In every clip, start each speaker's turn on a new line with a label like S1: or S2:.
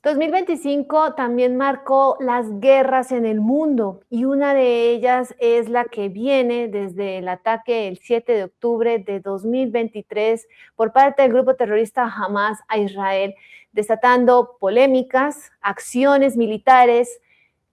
S1: 2025 también marcó las guerras en el mundo y una de ellas es la que viene desde el ataque el 7 de octubre de 2023 por parte del grupo terrorista Hamas a Israel, desatando polémicas, acciones militares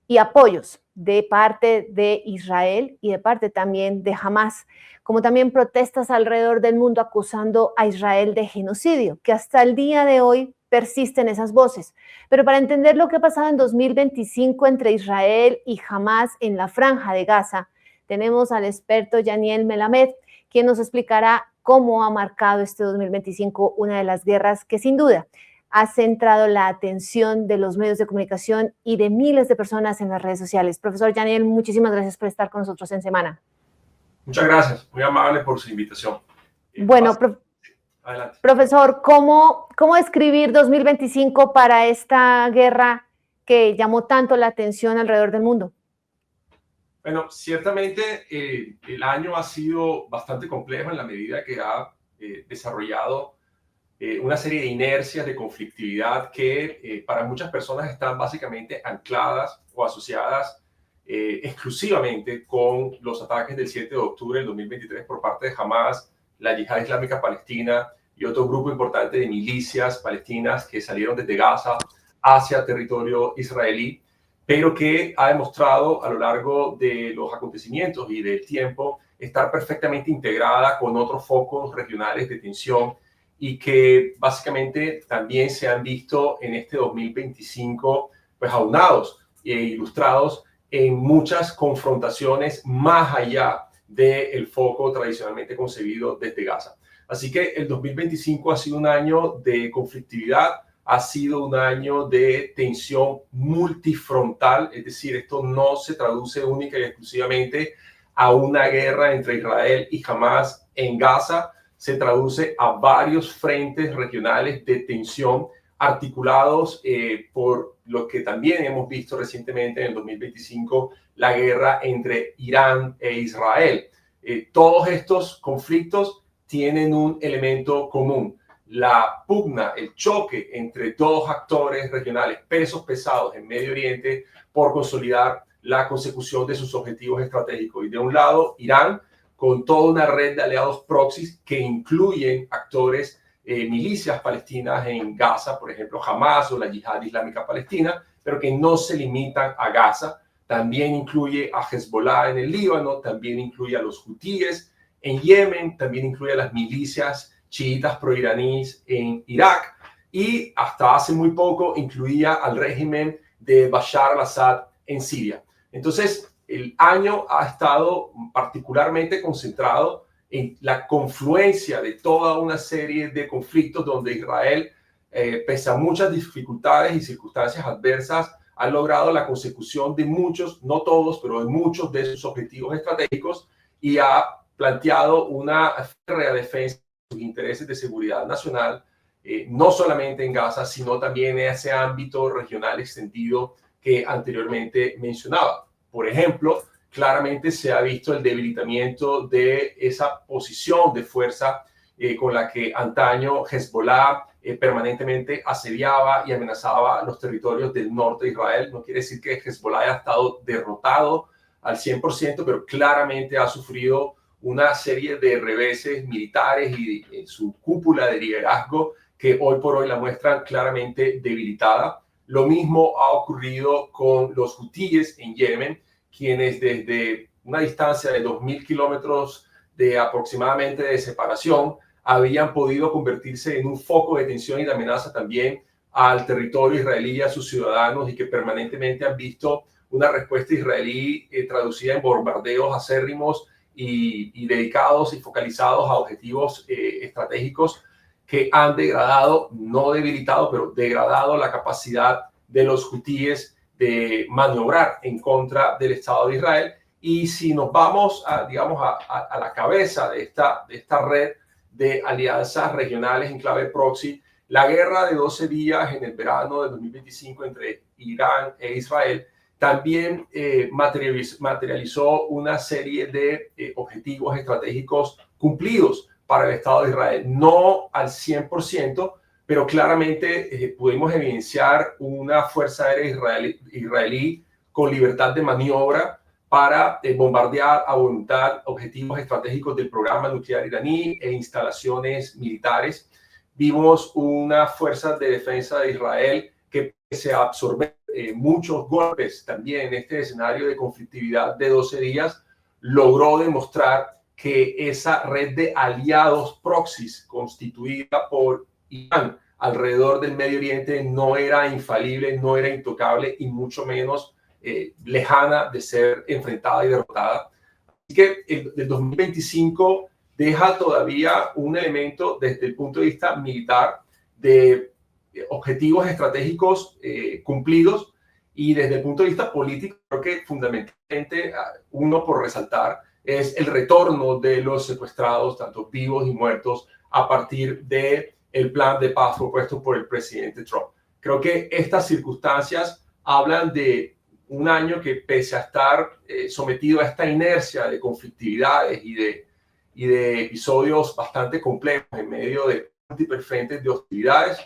S1: y apoyos de parte de Israel y de parte también de Hamas, como también protestas alrededor del mundo acusando a Israel de genocidio, que hasta el día de hoy persisten esas voces. Pero para entender lo que ha pasado en 2025 entre Israel y Hamas en la Franja de Gaza, tenemos al experto Yaniel Melamed, quien nos explicará cómo ha marcado este 2025 una de las guerras que sin duda ha centrado la atención de los medios de comunicación y de miles de personas en las redes sociales. Profesor Yaniel, muchísimas gracias por estar con nosotros en Semana.
S2: Muchas gracias, muy amable por su invitación.
S1: Bueno,
S2: adelante.
S1: Profesor, ¿cómo describir 2025 para esta guerra que llamó tanto la atención alrededor del mundo?
S2: Bueno, ciertamente el año ha sido bastante complejo en la medida que ha desarrollado una serie de inercias de conflictividad que para muchas personas están básicamente ancladas o asociadas exclusivamente con los ataques del 7 de octubre del 2023 por parte de Hamas, la Yihad Islámica Palestina y otro grupo importante de milicias palestinas que salieron desde Gaza hacia territorio israelí, pero que ha demostrado a lo largo de los acontecimientos y del tiempo estar perfectamente integrada con otros focos regionales de tensión y que básicamente también se han visto en este 2025 pues aunados e ilustrados en muchas confrontaciones más allá del foco tradicionalmente concebido desde Gaza. Así que el 2025 ha sido un año de conflictividad, ha sido un año de tensión multifrontal, es decir, esto no se traduce única y exclusivamente a una guerra entre Israel y Hamas en Gaza, se traduce a varios frentes regionales de tensión articulados por lo que también hemos visto recientemente en el 2025, la guerra entre Irán e Israel. Todos estos conflictos tienen un elemento común: la pugna, el choque entre dos actores regionales, pesos pesados en Medio Oriente, por consolidar la consecución de sus objetivos estratégicos. Y de un lado, Irán, con toda una red de aliados proxies que incluyen actores, milicias palestinas en Gaza, por ejemplo, Hamas o la Yihad Islámica Palestina, pero que no se limitan a Gaza. También incluye a Hezbollah en el Líbano, también incluye a los hutíes en Yemen, también incluye a las milicias chiitas proiraníes en Irak y hasta hace muy poco incluía al régimen de Bashar al-Assad en Siria. Entonces, el año ha estado particularmente concentrado en la confluencia de toda una serie de conflictos donde Israel, pese a muchas dificultades y circunstancias adversas, ha logrado la consecución de muchos, no todos, pero de muchos de sus objetivos estratégicos y ha planteado una férrea defensa de sus intereses de seguridad nacional, no solamente en Gaza, sino también en ese ámbito regional extendido que anteriormente mencionaba. Por ejemplo, claramente se ha visto el debilitamiento de esa posición de fuerza con la que antaño Hezbollah permanentemente asediaba y amenazaba los territorios del norte de Israel. No quiere decir que Hezbollah haya estado derrotado al 100%, pero claramente ha sufrido una serie de reveses militares y su cúpula de liderazgo que hoy por hoy la muestran claramente debilitada. Lo mismo ha ocurrido con los hutíes en Yemen, quienes desde una distancia de 2.000 kilómetros de aproximadamente de separación habían podido convertirse en un foco de tensión y de amenaza también al territorio israelí y a sus ciudadanos, y que permanentemente han visto una respuesta israelí traducida en bombardeos acérrimos y dedicados y focalizados a objetivos estratégicos que han degradado, no debilitado, pero degradado la capacidad de los hutíes de maniobrar en contra del Estado de Israel. Y si nos vamos a, digamos, a la cabeza de esta red de alianzas regionales en clave proxy, la guerra de 12 días en el verano de 2025 entre Irán e Israel también materializó una serie de objetivos estratégicos cumplidos para el Estado de Israel. No al 100%, pero claramente pudimos evidenciar una fuerza aérea israelí con libertad de maniobra para bombardear a voluntad objetivos estratégicos del programa nuclear iraní e instalaciones militares. Vimos una fuerza de defensa de Israel que se absorbe muchos golpes también en este escenario de conflictividad de 12 días, logró demostrar que esa red de aliados proxies constituida por Irán alrededor del Medio Oriente no era infalible, no era intocable y mucho menos lejana de ser enfrentada y derrotada. Así que el 2025 deja todavía un elemento desde el punto de vista militar de objetivos estratégicos cumplidos, y desde el punto de vista político creo que fundamentalmente uno por resaltar es el retorno de los secuestrados, tanto vivos y muertos, a partir del plan de paz propuesto por el presidente Trump. Creo que estas circunstancias hablan de un año que, pese a estar sometido a esta inercia de conflictividades y de episodios bastante complejos en medio de múltiples frentes de hostilidades,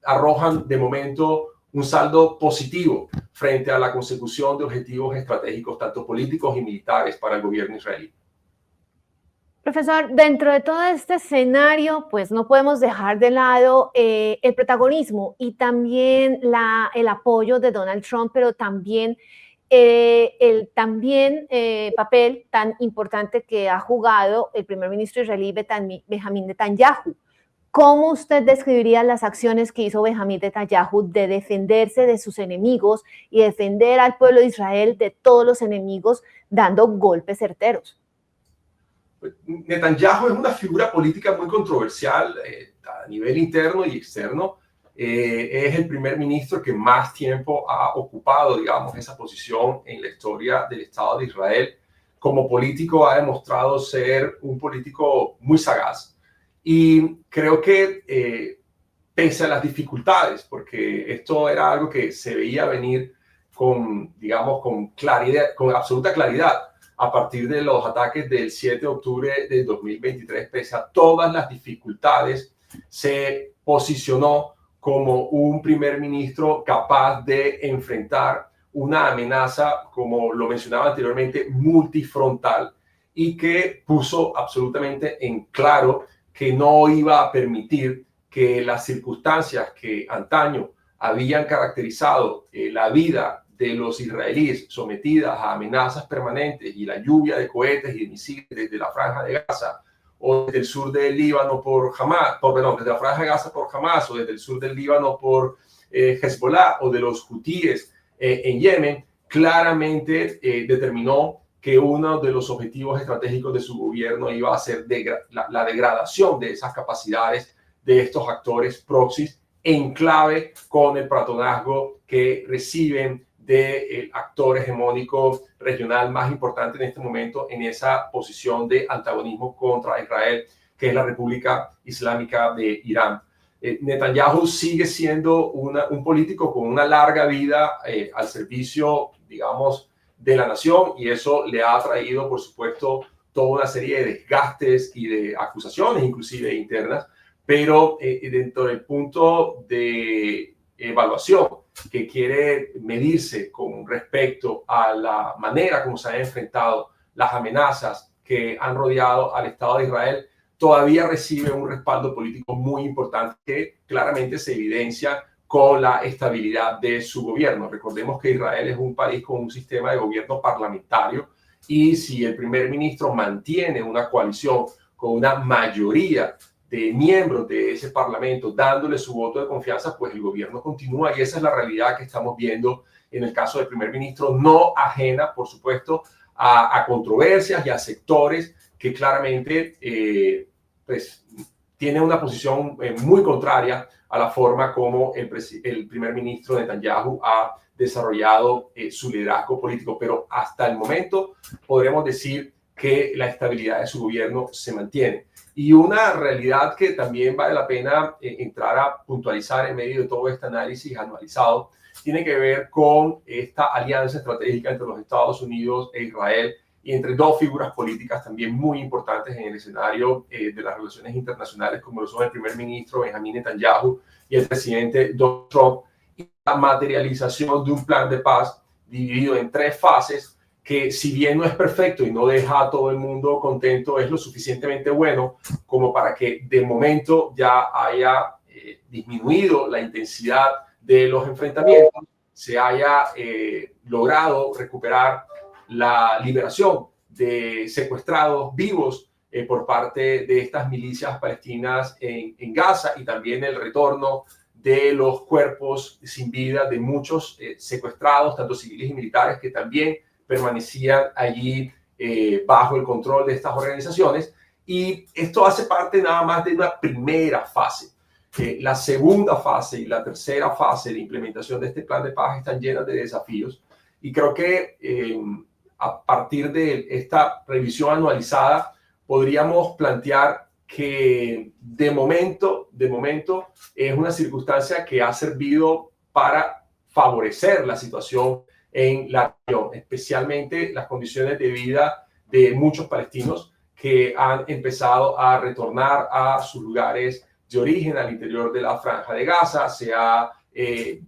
S2: arrojan de momento un saldo positivo frente a la consecución de objetivos estratégicos, tanto políticos y militares, para el gobierno israelí.
S1: Profesor, dentro de todo este escenario, pues no podemos dejar de lado el protagonismo y también el apoyo de Donald Trump, pero también el papel tan importante que ha jugado el primer ministro israelí Benjamín Netanyahu. ¿Cómo usted describiría las acciones que hizo Benjamín Netanyahu de defenderse de sus enemigos y defender al pueblo de Israel de todos los enemigos, dando golpes certeros?
S2: Netanyahu es una figura política muy controversial a nivel interno y externo. Es el primer ministro que más tiempo ha ocupado, digamos, esa posición en la historia del Estado de Israel. Como político ha demostrado ser un político muy sagaz. Y creo que pese a las dificultades, porque esto era algo que se veía venir con, digamos, con claridad, con absoluta claridad, a partir de los ataques del 7 de octubre de 2023, pese a todas las dificultades, se posicionó como un primer ministro capaz de enfrentar una amenaza, como lo mencionaba anteriormente, multifrontal, y que puso absolutamente en claro que no iba a permitir que las circunstancias que antaño habían caracterizado la vida de los israelíes sometidas a amenazas permanentes y la lluvia de cohetes y de misiles desde la Franja de Gaza, o desde el sur del Líbano por Hamas, desde la Franja de Gaza por Hamas, o desde el sur del Líbano por Hezbollah, o de los hutíes en Yemen, claramente determinó que uno de los objetivos estratégicos de su gobierno iba a ser la degradación de esas capacidades de estos actores proxies, en clave con el patronazgo que reciben del actor hegemónico regional más importante en este momento en esa posición de antagonismo contra Israel, que es la República Islámica de Irán. Netanyahu sigue siendo un político con una larga vida al servicio, digamos, de la nación, y eso le ha traído, por supuesto, toda una serie de desgastes y de acusaciones, inclusive internas, pero dentro del punto de evaluación que quiere medirse con respecto a la manera como se han enfrentado las amenazas que han rodeado al Estado de Israel, todavía recibe un respaldo político muy importante que claramente se evidencia con la estabilidad de su gobierno. Recordemos que Israel es un país con un sistema de gobierno parlamentario, y si el primer ministro mantiene una coalición con una mayoría de miembros de ese parlamento dándole su voto de confianza, pues el gobierno continúa, y esa es la realidad que estamos viendo en el caso del primer ministro, no ajena, por supuesto, a controversias y a sectores que claramente pues, tienen una posición muy contraria a la forma como el primer ministro Netanyahu ha desarrollado su liderazgo político. Pero hasta el momento podremos decir que la estabilidad de su gobierno se mantiene. Y una realidad que también vale la pena entrar a puntualizar en medio de todo este análisis anualizado tiene que ver con esta alianza estratégica entre los Estados Unidos e Israel y entre dos figuras políticas también muy importantes en el escenario de las relaciones internacionales, como lo son el primer ministro Benjamin Netanyahu y el presidente Donald Trump, y la materialización de un plan de paz dividido en tres fases que, si bien no es perfecto y no deja a todo el mundo contento, es lo suficientemente bueno como para que de momento ya haya disminuido la intensidad de los enfrentamientos, se haya logrado recuperar la liberación de secuestrados vivos por parte de estas milicias palestinas en Gaza, y también el retorno de los cuerpos sin vida de muchos secuestrados, tanto civiles y militares, que también permanecían allí bajo el control de estas organizaciones. Y esto hace parte nada más de una primera fase. La segunda fase y la tercera fase de implementación de este plan de paz están llenas de desafíos, y creo que a partir de esta revisión anualizada podríamos plantear que de momento es una circunstancia que ha servido para favorecer la situación en la región, especialmente las condiciones de vida de muchos palestinos que han empezado a retornar a sus lugares de origen al interior de la Franja de Gaza. Se ha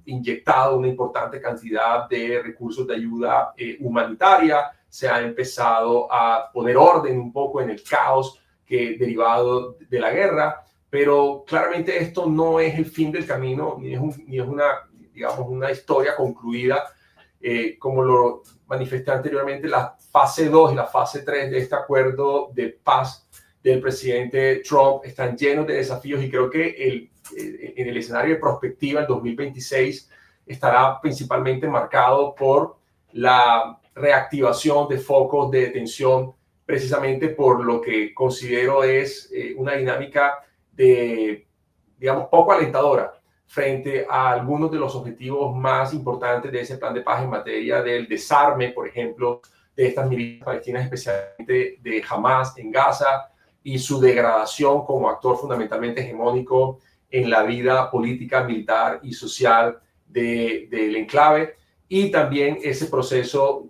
S2: inyectado una importante cantidad de recursos de ayuda humanitaria, se ha empezado a poner orden un poco en el caos derivado de la guerra, pero claramente esto no es el fin del camino, ni es una, digamos, una historia concluida. Como lo manifesté anteriormente, la fase 2 y la fase 3 de este acuerdo de paz del presidente Trump están llenos de desafíos, y creo que en el escenario de prospectiva, el 2026 estará principalmente marcado por la reactivación de focos de tensión, precisamente por lo que considero es una dinámica digamos, poco alentadora frente a algunos de los objetivos más importantes de ese plan de paz en materia del desarme, por ejemplo, de estas milicias palestinas, especialmente de Hamas en Gaza, y su degradación como actor fundamentalmente hegemónico en la vida política, militar y social del enclave, y también ese proceso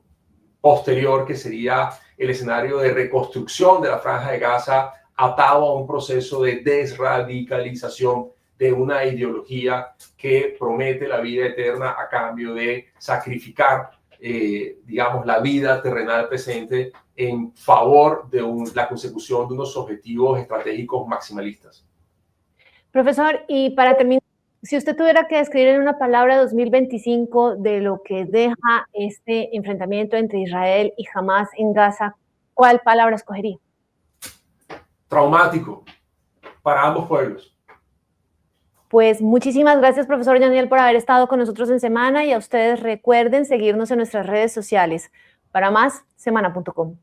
S2: posterior que sería el escenario de reconstrucción de la Franja de Gaza, atado a un proceso de desradicalización de una ideología que promete la vida eterna a cambio de sacrificar, digamos, la vida terrenal presente en favor de la consecución de unos objetivos estratégicos maximalistas.
S1: Profesor, y para terminar, si usted tuviera que describir en una palabra 2025 de lo que deja este enfrentamiento entre Israel y Hamas en Gaza, ¿cuál palabra escogería?
S2: Traumático para ambos pueblos.
S1: Pues muchísimas gracias, profesor Yaniel, por haber estado con nosotros en Semana, y a ustedes recuerden seguirnos en nuestras redes sociales. Para más, semana.com.